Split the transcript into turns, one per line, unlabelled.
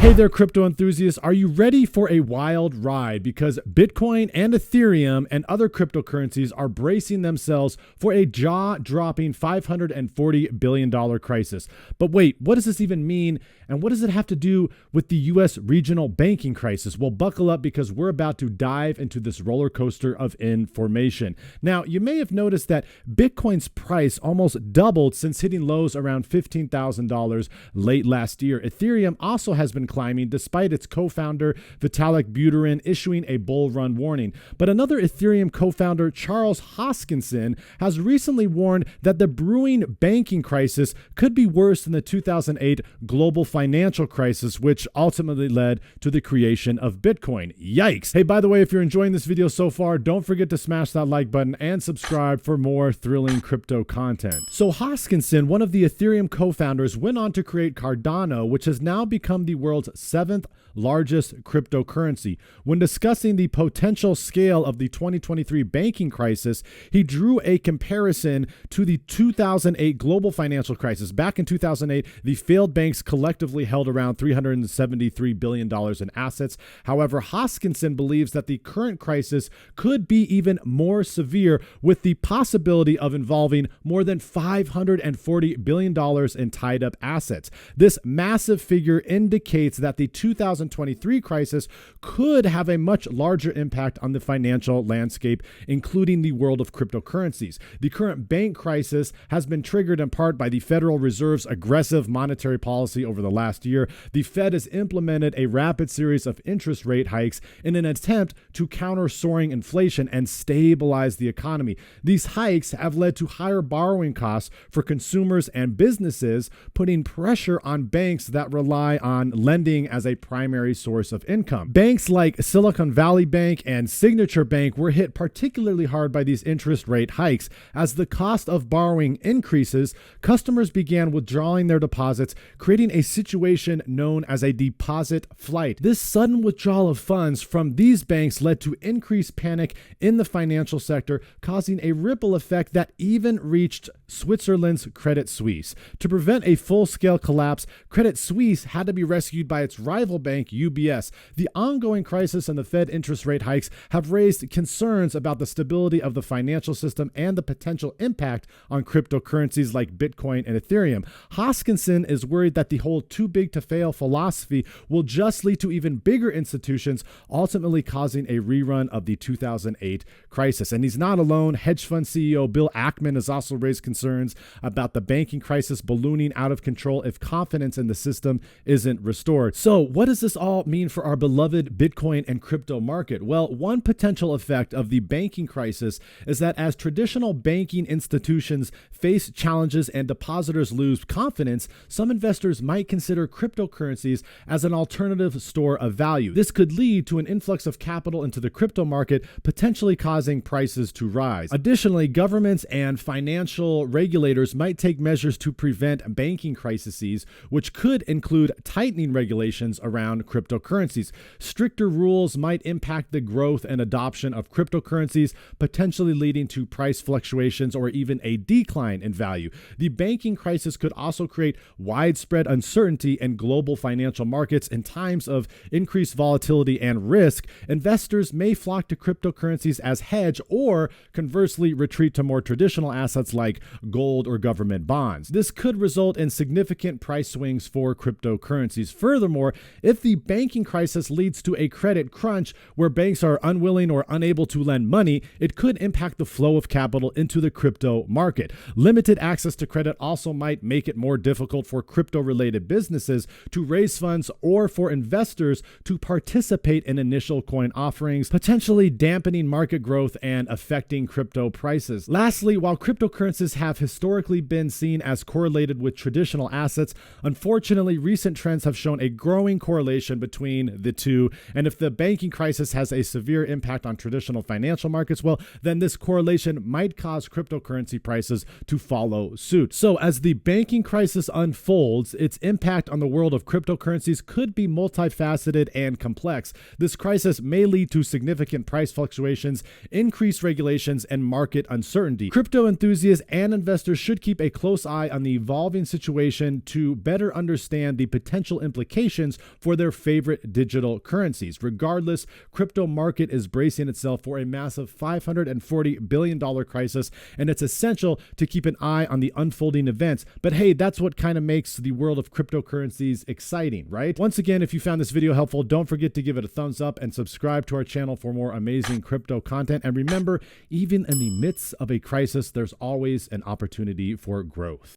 Hey there, crypto enthusiasts. Are you ready for a wild ride? Because Bitcoin and Ethereum and other cryptocurrencies are bracing themselves for a jaw-dropping $540 billion crisis. But wait, what does this even mean? And what does it have to do with the U.S. regional banking crisis? Well, buckle up because we're about to dive into this roller coaster of information. Now, you may have noticed that Bitcoin's price almost doubled since hitting lows around $15,000 late last year. Ethereum also has been climbing despite its co-founder Vitalik Buterin issuing a bull run warning. But another Ethereum co-founder, Charles Hoskinson, has recently warned that the brewing banking crisis could be worse than the 2008 global financial crisis, which ultimately led to the creation of Bitcoin. Yikes. Hey, by the way, if you're enjoying this video so far, don't forget to smash that like button and subscribe for more thrilling crypto content. So Hoskinson, one of the Ethereum co-founders, went on to create Cardano, which has now become the world's seventh largest cryptocurrency. When discussing the potential scale of the 2023 banking crisis, he drew a comparison to the 2008 global financial crisis. Back in 2008, the failed banks collectively held around $373 billion in assets. However, Hoskinson believes that the current crisis could be even more severe, with the possibility of involving more than $540 billion in tied up assets. This massive figure indicates that the 2023 crisis could have a much larger impact on the financial landscape, including the world of cryptocurrencies. The current bank crisis has been triggered in part by the Federal Reserve's aggressive monetary policy over the last year. The Fed has implemented a rapid series of interest rate hikes in an attempt to counter soaring inflation and stabilize the economy. These hikes have led to higher borrowing costs for consumers and businesses, putting pressure on banks that rely on lending as a primary source of income. Banks like Silicon Valley Bank and Signature Bank were hit particularly hard by these interest rate hikes. As the cost of borrowing increases, customers began withdrawing their deposits, creating a situation known as a deposit flight. This sudden withdrawal of funds from these banks led to increased panic in the financial sector, causing a ripple effect that even reached Switzerland's Credit Suisse. To prevent a full-scale collapse, Credit Suisse had to be rescued by its rival bank, UBS. The ongoing crisis and the Fed interest rate hikes have raised concerns about the stability of the financial system and the potential impact on cryptocurrencies like Bitcoin and Ethereum. Hoskinson is worried that the whole too big to fail philosophy will just lead to even bigger institutions, ultimately causing a rerun of the 2008 crisis. And he's not alone. Hedge fund CEO Bill Ackman has also raised concerns about the banking crisis ballooning out of control if confidence in the system isn't restored. So what does this all mean for our beloved Bitcoin and crypto market? Well, one potential effect of the banking crisis is that as traditional banking institutions face challenges and depositors lose confidence, some investors might consider cryptocurrencies as an alternative store of value. This could lead to an influx of capital into the crypto market, potentially causing prices to rise. Additionally, governments and financial regulators might take measures to prevent banking crises, which could include tightening regulations around cryptocurrencies. Stricter rules might impact the growth and adoption of cryptocurrencies, potentially leading to price fluctuations or even a decline in value. The banking crisis could also create widespread uncertainty in global financial markets. In times of increased volatility and risk, investors may flock to cryptocurrencies as hedge or conversely retreat to more traditional assets like gold or government bonds. This could result in significant price swings for cryptocurrencies. Furthermore, if the banking crisis leads to a credit crunch where banks are unwilling or unable to lend money, it could impact the flow of capital into the crypto market. Limited access to credit also might make it more difficult for crypto-related businesses to raise funds or for investors to participate in initial coin offerings, potentially dampening market growth and affecting crypto prices. Lastly, while cryptocurrencies have historically been seen as correlated with traditional assets, unfortunately, recent trends have shown a growing correlation between the two. And if the banking crisis has a severe impact on traditional financial markets, well, then this correlation might cause cryptocurrency prices to follow suit. So as the banking crisis unfolds, its impact on the world of cryptocurrencies could be multifaceted and complex. This crisis may lead to significant price fluctuations, increased regulations, and market uncertainty. Crypto enthusiasts and investors should keep a close eye on the evolving situation to better understand the potential implications implications for their favorite digital currencies. Regardless, crypto market is bracing itself for a massive $540 billion crisis, and it's essential to keep an eye on the unfolding events. But hey, that's what kind of makes the world of cryptocurrencies exciting, right? Once again, if you found this video helpful, don't forget to give it a thumbs up and subscribe to our channel for more amazing crypto content. And remember, even in the midst of a crisis, there's always an opportunity for growth.